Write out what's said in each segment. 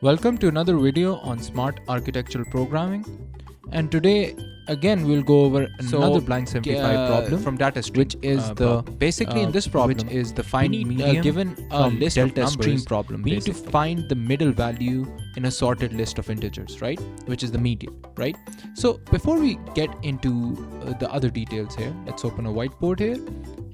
Welcome to another video on smart architectural programming, and today again we'll go over another blind 75 problem from data stream, which is basically in this problem which is the find we need, median given a from list delta of stream numbers, problem. we need to Basically, find the middle value in a sorted list of integers, right, which is the median, right? So before we get into the other details here, let's open a whiteboard here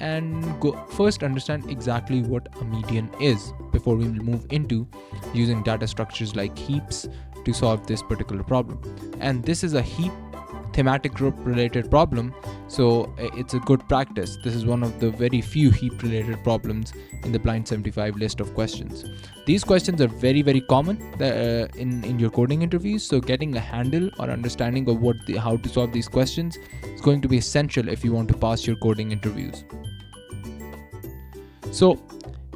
and go first understand exactly what a median is before we move into using data structures like heaps to solve this particular problem. And this is a heap thematic group related problem, so it's a good practice. This is one of the very few heap related problems in the blind 75 list of questions. These questions are very common in your coding interviews, so getting a handle or understanding of how to solve these questions is going to be essential if you want to pass your coding interviews. So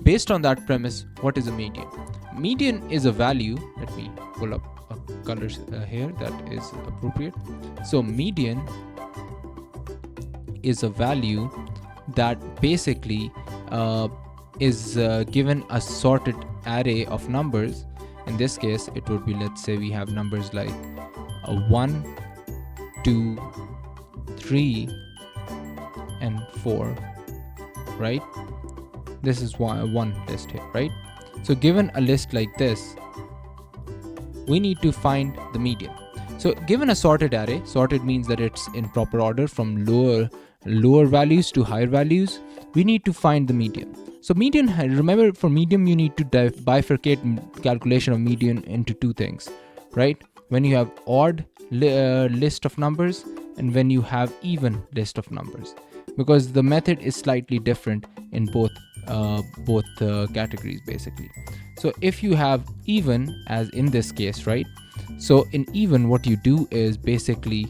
based on that premise, what is a median? Median is a value. Let me pull up a color here that is appropriate. So median is a value that basically is given a sorted array of numbers. In this case, it would be, let's say we have numbers like 1, 2, 3, and 4, right? This is one list here, right? So given a list like this, we need to find the median. So given a sorted array, sorted means that it's in proper order from lower values to higher values, we need to find the median. So median, remember, for median you need to bifurcate calculation of median into two things, right? When you have odd list of numbers and when you have even list of numbers, because the method is slightly different in both categories basically. So if you have even, as in this case, right? So in even, what you do is basically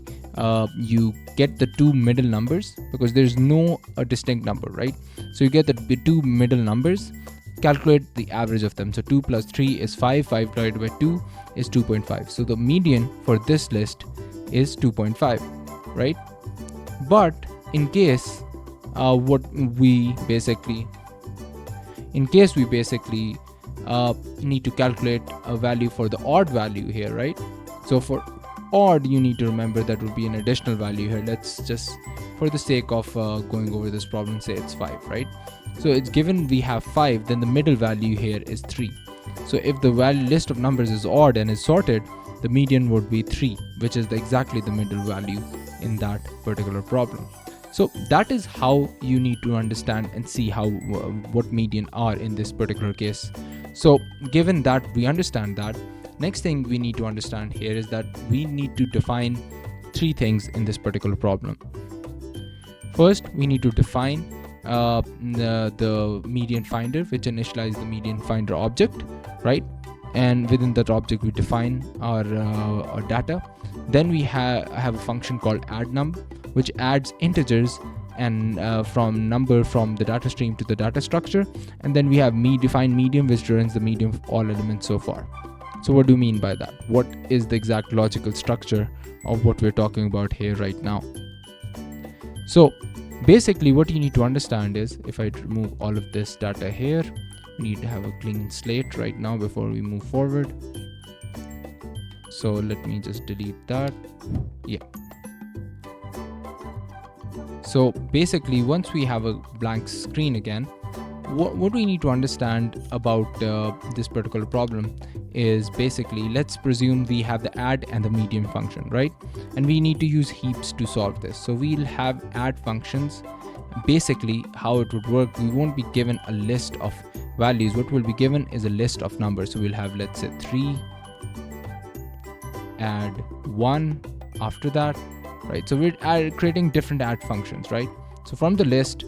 you get the two middle numbers, because there's no distinct number, right? So you get the two middle numbers, calculate the average of them. So 2 plus 3 is 5, 5 divided by 2 is 2.5. So the median for this list is 2.5, right? But in case we basically need to calculate a value for the odd value here, right? So for odd, you need to remember that would be an additional value here. Let's just, for the sake of going over this problem, say it's 5, right? So it's given we have 5, then the middle value here is 3. So if the list of numbers is odd and is sorted, the median would be 3, which is exactly the middle value in that particular problem. So that is how you need to understand and see how what median are in this particular case. So given that we understand that, next thing we need to understand here is that we need to define three things in this particular problem. First, we need to define the median finder, which initializes the median finder object, right? And within that object we define our data. Then we have a function called addNum, which adds integers and from the data stream to the data structure. And then we have define median, which returns the median of all elements so far. So what do you mean by that? What is the exact logical structure of what we're talking about here right now? So basically what you need to understand is, if I remove all of this data here, we need to have a clean slate right now before we move forward. So let me just delete that. Yeah. So basically, once we have a blank screen again, what we need to understand about this particular problem is basically, let's presume we have the add and the median function, right? And we need to use heaps to solve this. So we'll have add functions. Basically, how it would work, we won't be given a list of values. What will be given is a list of numbers. So we'll have, let's say, 3, add 1 after that, right? So we're creating different add functions, right? So from the list,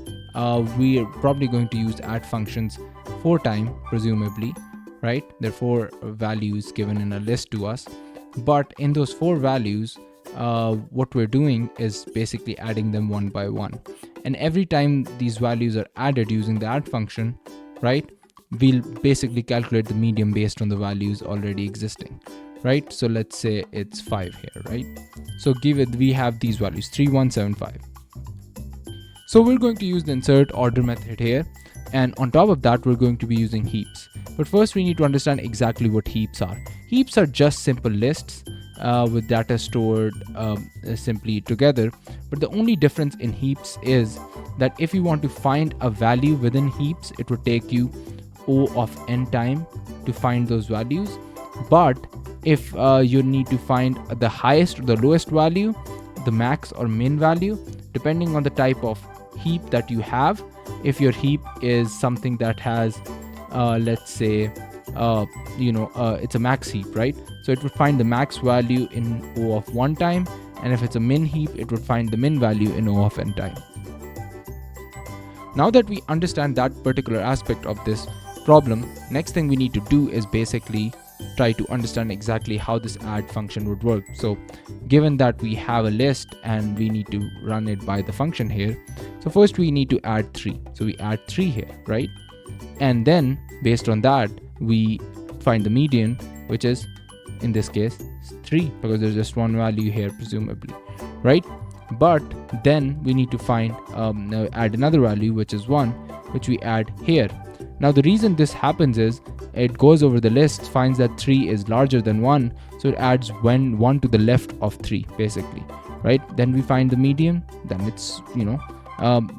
we are probably going to use add functions 4 times, presumably, right? There are 4 values given in a list to us, but in those 4 values, what we're doing is basically adding them one by one. And every time these values are added using the add function, right, we'll basically calculate the median based on the values already existing, right? So let's say it's 5 here, right? So we have these values 3, 1, 7, 5. So we're going to use the insert order method here, and on top of that we're going to be using heaps. But first we need to understand exactly what heaps are. Heaps are just simple lists with data stored simply together. But the only difference in heaps is that if you want to find a value within heaps, it would take you O of n time to find those values. But if you need to find the highest or the lowest value, the max or min value, depending on the type of heap that you have, if your heap is something that has let's say it's a max heap, right? So it would find the max value in O of 1 time, and if it's a min heap, it would find the min value in O of n time. Now that we understand that particular aspect of this problem, next thing we need to do is basically try to understand exactly how this add function would work. So given that we have a list and we need to run it by the function here, so first we need to add 3. So we add 3 here, right? And then based on that, we find the median, which is in this case 3, because there's just one value here presumably, right? But then we need to find add another value, which is 1, which we add here. Now the reason this happens is it goes over the list, finds that 3 is larger than 1, so it adds 1 to the left of 3 basically, right? Then we find the median, then it's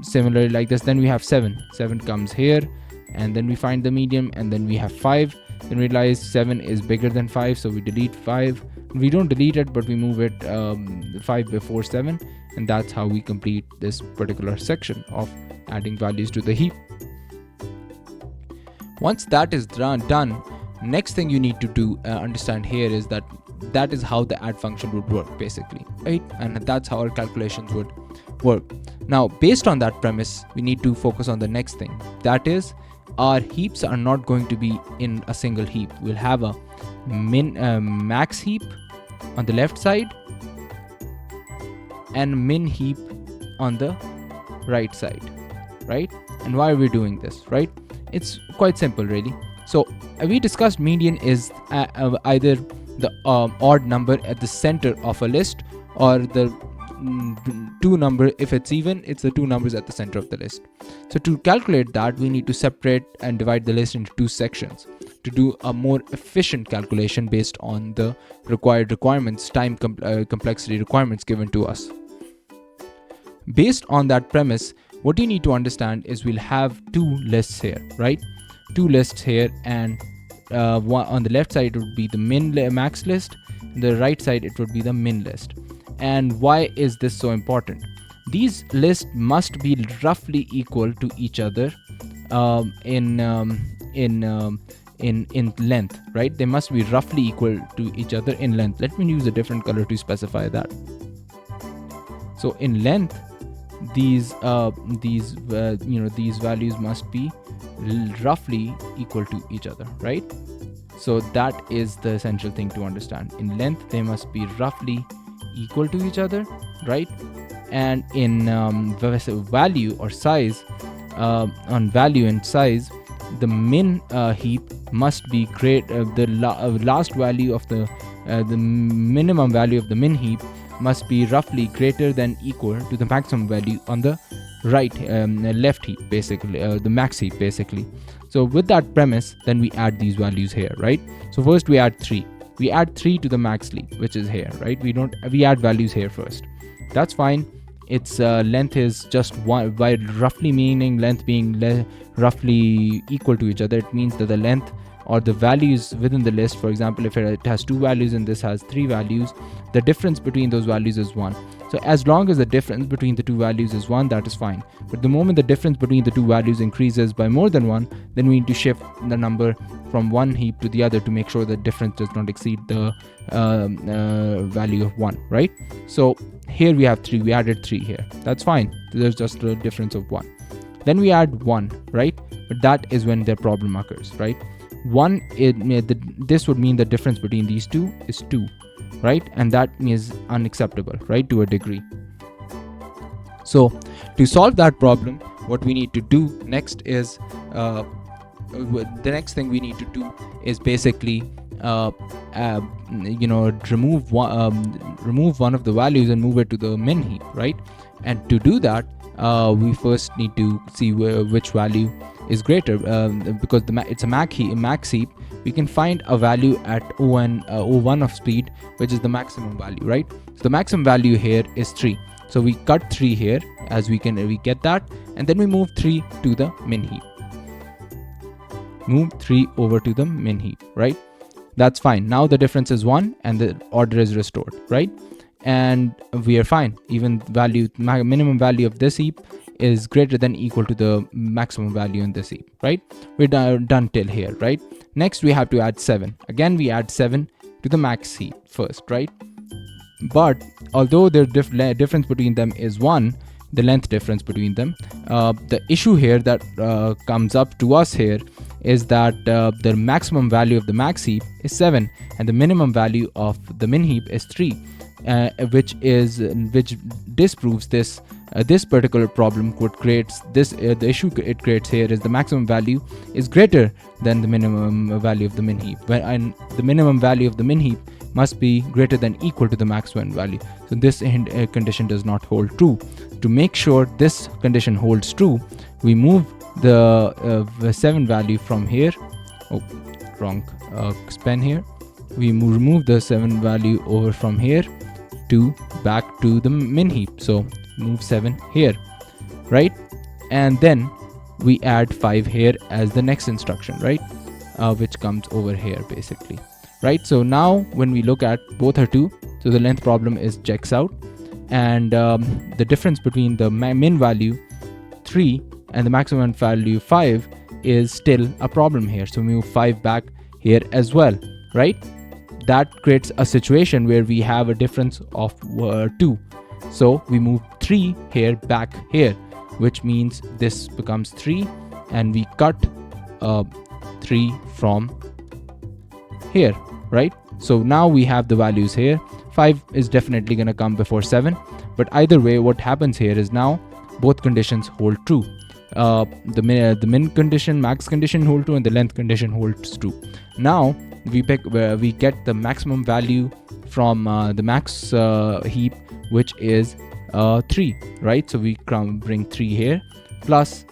similarly like this. Then we have 7 comes here, and then we find the median, and then we have 5. Then we realize 7 is bigger than 5, so we delete 5. We don't delete it, but we move it 5 before 7, and that's how we complete this particular section of adding values to the heap. Once that is done, next thing you need to do understand here is that is how the add function would work basically, right? And that's how our calculations would work. Now based on that premise, we need to focus on the next thing. That is, our heaps are not going to be in a single heap. We'll have a max heap on the left side and min heap on the right side, right? And why are we doing this, right? It's quite simple really. So we discussed median is either the odd number at the center of a list, or the two number, if it's even, it's the two numbers at the center of the list. So to calculate that, we need to separate and divide the list into 2 sections to do a more efficient calculation based on the requirements, time complexity requirements given to us. Based on that premise, what you need to understand is we'll have 2 lists here, right? 2 lists here, and one on the left side it would be the max list, the right side it would be the min list. And why is this so important? These lists must be roughly equal to each other in length, right? They must be roughly equal to each other in length. Let me use a different color to specify that. So in length, these values must be roughly equal to each other, right? So that is the essential thing to understand. In length, they must be roughly equal to each other, right? And in value or size, on value and size, the min heap must be great. The last value of the minimum value of the min heap must be roughly greater than equal to the maximum value on the right left heap, basically the max heap basically. So with that premise, then we add these values here, right? So first we add 3. We add 3 to the max heap, which is here, right? We add values here first. That's fine. Its length is just 1, by roughly meaning length being roughly equal to each other. It means that the length or the values within the list, for example, if it has 2 values and this has 3 values, the difference between those values is 1. So as long as the difference between the 2 values is 1, that is fine. But the moment the difference between the 2 values increases by more than 1, then we need to shift the number from one heap to the other to make sure the difference does not exceed the value of 1, right? So here we have 3. We added 3 here. That's fine. There's just a difference of 1. Then we add 1, right? But that is when the problem occurs, right? 1, this would mean the difference between these 2 is 2, right? And that is unacceptable, right, to a degree. So to solve that problem, what we need to do next is the next thing we need to do is basically remove one of the values and move it to the min heap, right? And to do that, we first need to see which value is greater, because it's a max heap, we can find a value at O1 of speed, which is the maximum value, right? So the maximum value here is 3. So we cut 3 here, as we get that, and then we move 3 to the min heap. Move 3 over to the min heap, right? That's fine. Now the difference is 1 and the order is restored, right? And we are fine. Even minimum value of this heap is greater than equal to the maximum value in this heap, right? We're done till here, right? Next we have to add 7. Again, we add 7 to the max heap first, right? But although the difference between them is 1, the length difference between them, the issue here that comes up to us here is that the maximum value of the max heap is 7 and the minimum value of the min heap is 3, which disproves this particular problem. The issue it creates here is the maximum value is greater than the minimum value of the min heap, and the minimum value of the min heap must be greater than equal to the maximum value. So this condition does not hold true. To make sure this condition holds true, we move the 7 value from here. Oh, wrong pen here. We remove the 7 value over from here to back to the min heap. So move 7 here, right? And then we add 5 here as the next instruction, right? Which comes over here basically, right? So now when we look at both are 2, so the length problem checks out, and the difference between the min value 3 and the maximum value 5 is still a problem here. So we move 5 back here as well, right? That creates a situation where we have a difference of 2. So we move 3 here back here, which means this becomes 3, and we cut 3 from here, right? So now we have the values here. 5 is definitely going to come before 7, but either way what happens here is now both conditions hold true. The min condition, max condition hold true, and the length condition holds true. Now we get the maximum value from the max heap, which is 3, right? So we bring 3 here, plus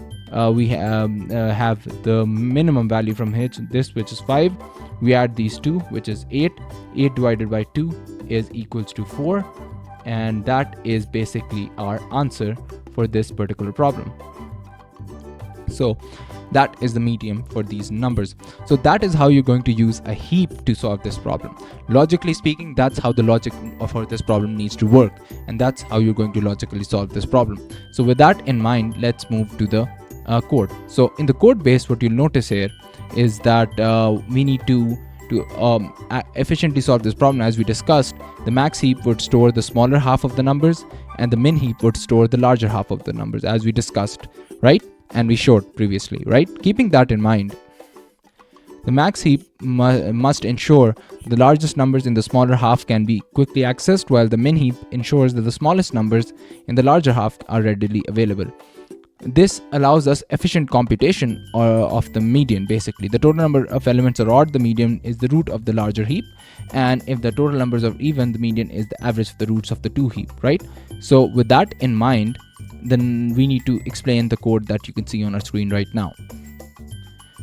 we have the minimum value from here, this, which is 5. We add these 2, which is 8. 8 divided by 2 is equals to 4, and that is basically our answer for this particular problem. So that is the medium for these numbers. So that is how you're going to use a heap to solve this problem. Logically speaking, that's how the logic for this problem needs to work, and that's how you're going to logically solve this problem. So with that in mind, let's move to the code. So in the code base, what you'll notice here is that we need to efficiently solve this problem. As we discussed, the max heap would store the smaller half of the numbers, and the min heap would store the larger half of the numbers, as we discussed, right? And we showed previously, right? Keeping that in mind, the max heap must ensure the largest numbers in the smaller half can be quickly accessed, while the min heap ensures that the smallest numbers in the larger half are readily available. This allows us efficient computation of the median. Basically, the total number of elements are odd, the median is the root of the larger heap, and if the total numbers are even, the median is the average of the roots of the two heap, right? So with that in mind, then we need to explain the code that you can see on our screen right now.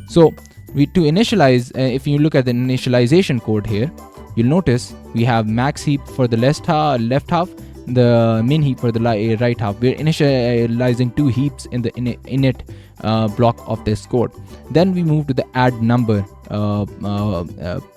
So to initialize, if you look at the initialization code here, you'll notice we have max heap for the left half, the min heap for the right half. We're initializing 2 heaps in the init block of this code. Then we move to the add number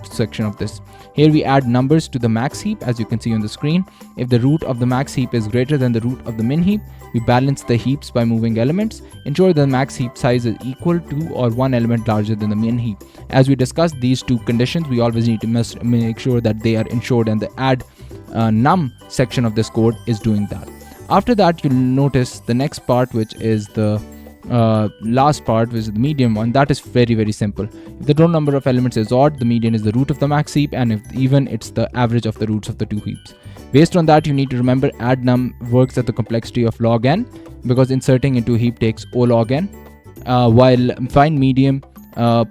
section of this. Here we add numbers to the max heap, as you can see on the screen. If the root of the max heap is greater than the root of the min heap, we balance the heaps by moving elements. Ensure the max heap size is equal to or 1 element larger than the min heap. As we discussed these 2 conditions, we always need to make sure that they are ensured, and the add num section of this code is doing that. After that, you'll notice the next part, which is the last part, which is the median one. That is very, very simple. If the total number of elements is odd, the median is the root of the max heap, and if even, it's the average of the roots of the 2 heaps. Based on that, you need to remember add num works at the complexity of log n, because inserting into a heap takes O log n, while find median has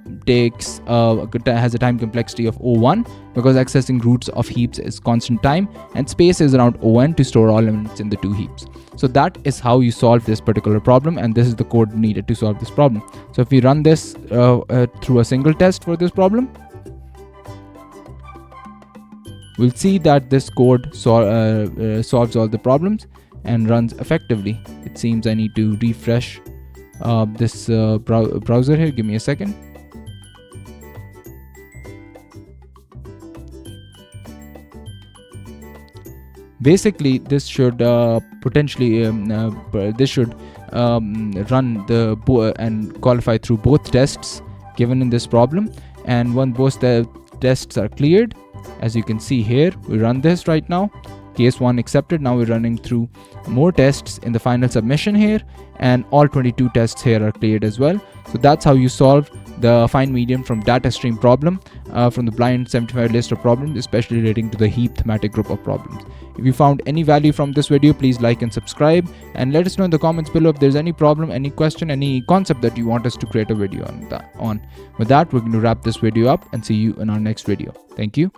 a time complexity of O1, because accessing roots of heaps is constant time, and space is around O(n) to store all elements in the 2 heaps. So that is how you solve this particular problem, and this is the code needed to solve this problem. So if we run this through a single test for this problem, we'll see that this code solves all the problems and runs effectively. It seems I need to refresh this browser here. Give me a second. Basically, this should potentially run and qualify through both tests given in this problem. And when both the tests are cleared, as you can see here, we run this right now. Case 1 accepted. Now we're running through more tests in the final submission here, and all 22 tests here are cleared as well. So that's how you solve the find median from data stream problem from the blind 75 list of problems, especially relating to the heap thematic group of problems. If you found any value from this video, please like and subscribe, and let us know in the comments below if there's any problem, any question, any concept that you want us to create a video on. With that, we're going to wrap this video up and see you in our next video. Thank you.